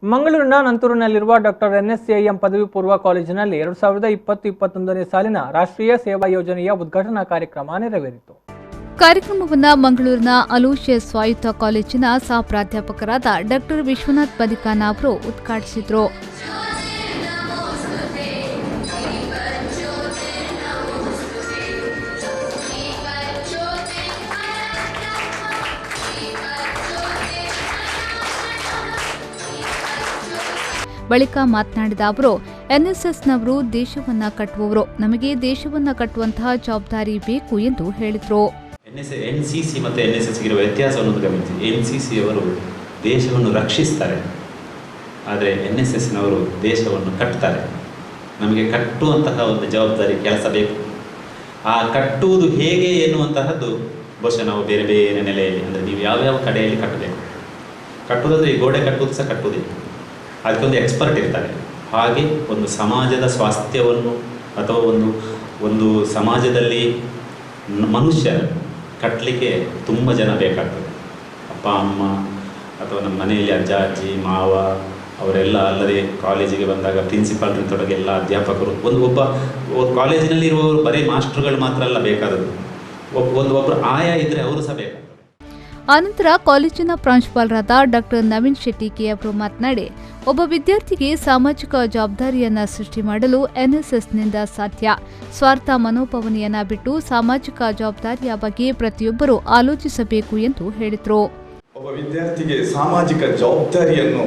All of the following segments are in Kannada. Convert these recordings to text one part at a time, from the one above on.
ಮಂಗಳೂರಿನ ನಂತೂರಿನಲ್ಲಿರುವ ಡಾಕ್ಟರ್ ಎನ್ಎಸ್ಎಎಂ ಪದವಿ ಪೂರ್ವ ಕಾಲೇಜಿನಲ್ಲಿ 2020-21ನೇ ಸಾಲಿನ ರಾಷ್ಟ್ರೀಯ ಸೇವಾ ಯೋಜನೆಯ ಉದ್ಘಾಟನಾ ಕಾರ್ಯಕ್ರಮ ನೆರವೇರಿತು. ಕಾರ್ಯಕ್ರಮವನ್ನು ಮಂಗಳೂರಿನ ಅಲೋಶಿಯಸ್ ಸ್ವಾಯತ್ತ ಕಾಲೇಜಿನ ಸಹ ಪ್ರಾಧ್ಯಾಪಕರಾದ ಡಾಕ್ಟರ್ ವಿಶ್ವನಾಥ್ ಬದಿಕಾನ ಅವರು ಉದ್ಘಾಟಿಸಿದರು. ಬಳಿಕ ಮಾತನಾಡಿದ ಅವರು, ಎನ್ಎಸ್ಎಸ್ನವರು ದೇಶವನ್ನ ಕಟ್ಟುವವರು, ನಮಗೆ ದೇಶವನ್ನ ಕಟ್ಟುವಂತಹ ಜವಾಬ್ದಾರಿ ಬೇಕು ಎಂದು ಹೇಳಿದರು. ಎನ್ಸಿಸಿ ಮತ್ತು ಎನ್ಎಸ್ಎಸ್ ಇರುವ ವ್ಯತ್ಯಾಸವನ್ನು ಗಮನಿಸಿ. ಎನ್ಸಿಸಿ ಅವರು ದೇಶವನ್ನು ರಕ್ಷಿಸ್ತಾರೆ, ಆದರೆ ಎನ್ಎಸ್ಎಸ್ನವರು ದೇಶವನ್ನು ಕಟ್ತಾರೆ. ನಮಗೆ ಕಟ್ಟುವಂತಹ ಒಂದು ಜವಾಬ್ದಾರಿ ಕೆಲಸ ಬೇಕು. ಆ ಕಟ್ಟುವುದು ಹೇಗೆ ಎನ್ನುವಂತಹದ್ದು ಬಹುಶಃ ನಾವು ಬೇರೆ ಬೇರೆ ನೆಲೆಯಲ್ಲಿ, ಅಂದರೆ ನೀವು ಯಾವ್ಯಾವ ಕಡೆಯಲ್ಲಿ ಕಟ್ಟಬೇಕು. ಕಟ್ಟುವುದಂದರೆ ಈ ಗೋಡೆ ಕಟ್ಟುವುದು ಸಹ ಕಟ್ಟುವುದೇ, ಅದಕ್ಕೊಂದು ಎಕ್ಸ್ಪರ್ಟ್ ಇರ್ತಾರೆ. ಹಾಗೆ ಒಂದು ಸಮಾಜದ ಸ್ವಾಸ್ಥ್ಯವನ್ನು ಅಥವಾ ಒಂದು ಸಮಾಜದಲ್ಲಿ ಮನುಷ್ಯ ಕಟ್ಟಲಿಕ್ಕೆ ತುಂಬ ಜನ ಬೇಕಾಗ್ತದೆ. ಅಪ್ಪ ಅಮ್ಮ ಅಥವಾ ನಮ್ಮ ಮನೆಯಲ್ಲಿ ಅಜ್ಜ ಅಜ್ಜಿ ಮಾವ ಅವರೆಲ್ಲ ಅಲ್ಲದೆ ಕಾಲೇಜಿಗೆ ಬಂದಾಗ ಪ್ರಿನ್ಸಿಪಾಲ್ ತೊಡಗಿ ಎಲ್ಲ ಅಧ್ಯಾಪಕರು ಒಬ್ಬ ಕಾಲೇಜಿನಲ್ಲಿ ಇರುವವರು ಬರೀ ಮಾಸ್ಟರ್ಗಳು ಮಾತ್ರ ಅಲ್ಲ ಬೇಕಾದದ್ದು, ಒಬ್ಬರು ಆಯಾ ಇದ್ದರೆ ಅವರು ಸಹ ಬೇಕಾಗ್ತದೆ. ಆನಂತರ ಕಾಲೇಜಿನ ಪ್ರಾಂಶುಪಾಲರಾದ ಡಾಕ್ಟರ್ ನವೀನ್ ಶೆಟ್ಟಿ ಕೆ ಅವರು ಮಾತನಾಡಿ, ಒಬ್ಬ ವಿದ್ಯಾರ್ಥಿಗೆ ಸಾಮಾಜಿಕ ಜವಾಬ್ದಾರಿಯನ್ನ ಸೃಷ್ಟಿ ಮಾಡಲು ಎನ್ಎಸ್ಎಸ್ನಿಂದ ಸಾಧ್ಯ. ಸ್ವಾರ್ಥ ಮನೋಭಾವನೆಯನ್ನ ಬಿಟ್ಟು ಸಾಮಾಜಿಕ ಜವಾಬ್ದಾರಿಯ ಬಗ್ಗೆ ಪ್ರತಿಯೊಬ್ಬರೂ ಆಲೋಚಿಸಬೇಕು ಎಂದು ಹೇಳಿದರು. ಒಬ್ಬ ವಿದ್ಯಾರ್ಥಿಗೆ ಸಾಮಾಜಿಕ ಜವಾಬ್ದಾರಿಯನ್ನು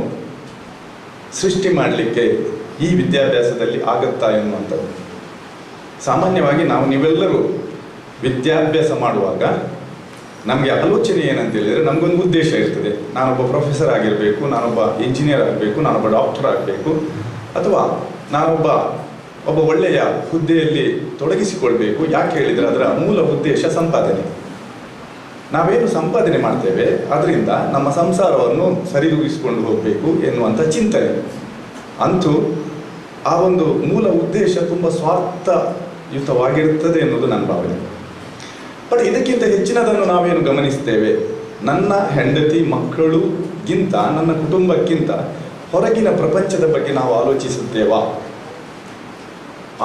ಸೃಷ್ಟಿ ಮಾಡಲಿಕ್ಕೆ ಈ ವಿದ್ಯಾಭ್ಯಾಸದಲ್ಲಿ ಆಗುತ್ತಾ ಎನ್ನುವಂಥದ್ದು. ಸಾಮಾನ್ಯವಾಗಿ ನೀವೆಲ್ಲರೂ ವಿದ್ಯಾಭ್ಯಾಸ ಮಾಡುವಾಗ ನಮಗೆ ಆಲೋಚನೆ ಏನಂತ ಹೇಳಿದರೆ, ನಮಗೊಂದು ಉದ್ದೇಶ ಇರ್ತದೆ. ನಾನೊಬ್ಬ ಪ್ರೊಫೆಸರ್ ಆಗಿರಬೇಕು, ನಾನೊಬ್ಬ ಇಂಜಿನಿಯರ್ ಆಗಬೇಕು, ನಾನೊಬ್ಬ ಡಾಕ್ಟರ್ ಆಗಬೇಕು, ಅಥವಾ ನಾನೊಬ್ಬ ಒಳ್ಳೆಯ ಹುದ್ದೆಯಲ್ಲಿ ತೊಡಗಿಸಿಕೊಳ್ಬೇಕು. ಯಾಕೆ ಹೇಳಿದರೆ ಅದರ ಮೂಲ ಉದ್ದೇಶ ಸಂಪಾದನೆ. ನಾವೇನು ಸಂಪಾದನೆ ಮಾಡ್ತೇವೆ ಅದರಿಂದ ನಮ್ಮ ಸಂಸಾರವನ್ನು ಸರಿದೂಗಿಸಿಕೊಂಡು ಹೋಗಬೇಕು ಎನ್ನುವಂಥ ಚಿಂತನೆ. ಅಂತೂ ಆ ಒಂದು ಮೂಲ ಉದ್ದೇಶ ತುಂಬ ಸ್ವಾರ್ಥಯುತವಾಗಿರುತ್ತದೆ ಎನ್ನುವುದು ನನ್ನ ಭಾವನೆ. ಬಟ್ ಇದಕ್ಕಿಂತ ಹೆಚ್ಚಿನದನ್ನು ನಾವೇನು ಗಮನಿಸ್ತೇವೆ, ನನ್ನ ಹೆಂಡತಿ ಮಕ್ಕಳುಗಿಂತ ನನ್ನ ಕುಟುಂಬಕ್ಕಿಂತ ಹೊರಗಿನ ಪ್ರಪಂಚದ ಬಗ್ಗೆ ನಾವು ಆಲೋಚಿಸುತ್ತೇವಾ?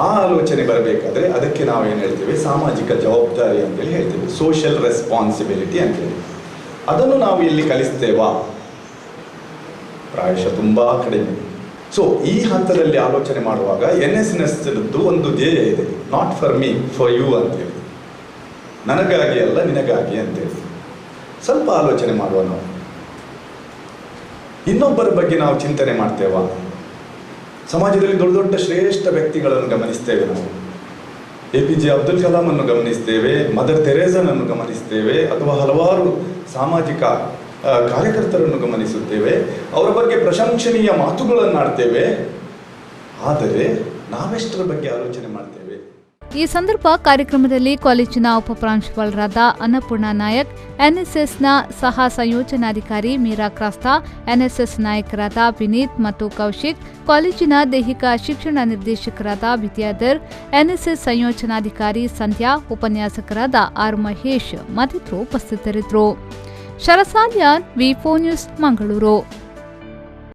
ಆ ಆಲೋಚನೆ ಬರಬೇಕಾದ್ರೆ ಅದಕ್ಕೆ ನಾವೇನು ಹೇಳ್ತೇವೆ, ಸಾಮಾಜಿಕ ಜವಾಬ್ದಾರಿ ಅಂತೇಳಿ ಹೇಳ್ತೇವೆ, ಸೋಷಿಯಲ್ ರೆಸ್ಪಾನ್ಸಿಬಿಲಿಟಿ ಅಂತೇಳಿ. ಅದನ್ನು ನಾವು ಇಲ್ಲಿ ಕಲಿಸ್ತೇವಾ? ಪ್ರಾಯಶಃ ತುಂಬ ಕಡಿಮೆ. ಸೊ ಈ ಹಂತದಲ್ಲಿ ಆಲೋಚನೆ ಮಾಡುವಾಗ ಎನ್ಎಸ್ಎಸ್ನದ್ದು ಒಂದು ಧ್ಯೇಯ ಇದೆ, not for me, for you ಅಂತೇಳಿ. ನನಗಾಗಿ ಅಲ್ಲ ನಿನಗಾಗಿ ಅಂತೇಳಿ ಸ್ವಲ್ಪ ಆಲೋಚನೆ ಮಾಡುವ. ನಾವು ಇನ್ನೊಬ್ಬರ ಬಗ್ಗೆ ನಾವು ಚಿಂತನೆ ಮಾಡ್ತೇವಾ? ಸಮಾಜದಲ್ಲಿ ದೊಡ್ಡ ದೊಡ್ಡ ಶ್ರೇಷ್ಠ ವ್ಯಕ್ತಿಗಳನ್ನು ಗಮನಿಸ್ತೇವೆ. ನಾವು APJ ಅಬ್ದುಲ್ ಕಲಾಂ ಅನ್ನು ಗಮನಿಸ್ತೇವೆ, ಮದರ್ ತೆರೇಸನನ್ನು ಗಮನಿಸ್ತೇವೆ, ಅಥವಾ ಹಲವಾರು ಸಾಮಾಜಿಕ ಕಾರ್ಯಕರ್ತರನ್ನು ಗಮನಿಸುತ್ತೇವೆ. ಅವರ ಬಗ್ಗೆ ಪ್ರಶಂಸನೀಯ ಮಾತುಗಳನ್ನು ಆಡ್ತೇವೆ. ಆದರೆ ನಾವೆಷ್ಟರ ಬಗ್ಗೆ ಆಲೋಚನೆ ಮಾಡ್ತೇವೆ? ಈ ಸಂದರ್ಭ ಕಾರ್ಯಕ್ರಮದಲ್ಲಿ ಕಾಲೇಜಿನ ಉಪಪ್ರಾಂಶುಪಾಲರಾದ ಅನ್ನಪೂರ್ಣ ನಾಯಕ್, ಎನ್ಎಸ್ಎಸ್ನ ಸಹ ಸಂಯೋಜನಾಧಿಕಾರಿ ಮೀರಾ ಕ್ರಾಸ್ತಾ, ಎನ್ಎಸ್ಎಸ್ ನಾಯಕರಾದ ವಿನೀತ್ ಮತ್ತು ಕೌಶಿಕ್, ಕಾಲೇಜಿನ ದೈಹಿಕ ಶಿಕ್ಷಣ ನಿರ್ದೇಶಕರಾದ ವಿದ್ಯಾಧರ್, ಎನ್ಎಸ್ಎಸ್ ಸಂಯೋಜನಾಧಿಕಾರಿ ಸಂಧ್ಯಾ, ಉಪನ್ಯಾಸಕರಾದ ಆರ್ ಮಹೇಶ್ ಮತ್ತಿತರರು ಉಪಸ್ಥಿತರಿದ್ದರು. ಶರಸಾಲ್ಯಾನ್, ವಿ4 ನ್ಯೂಸ್, ಮಂಗಳೂರು.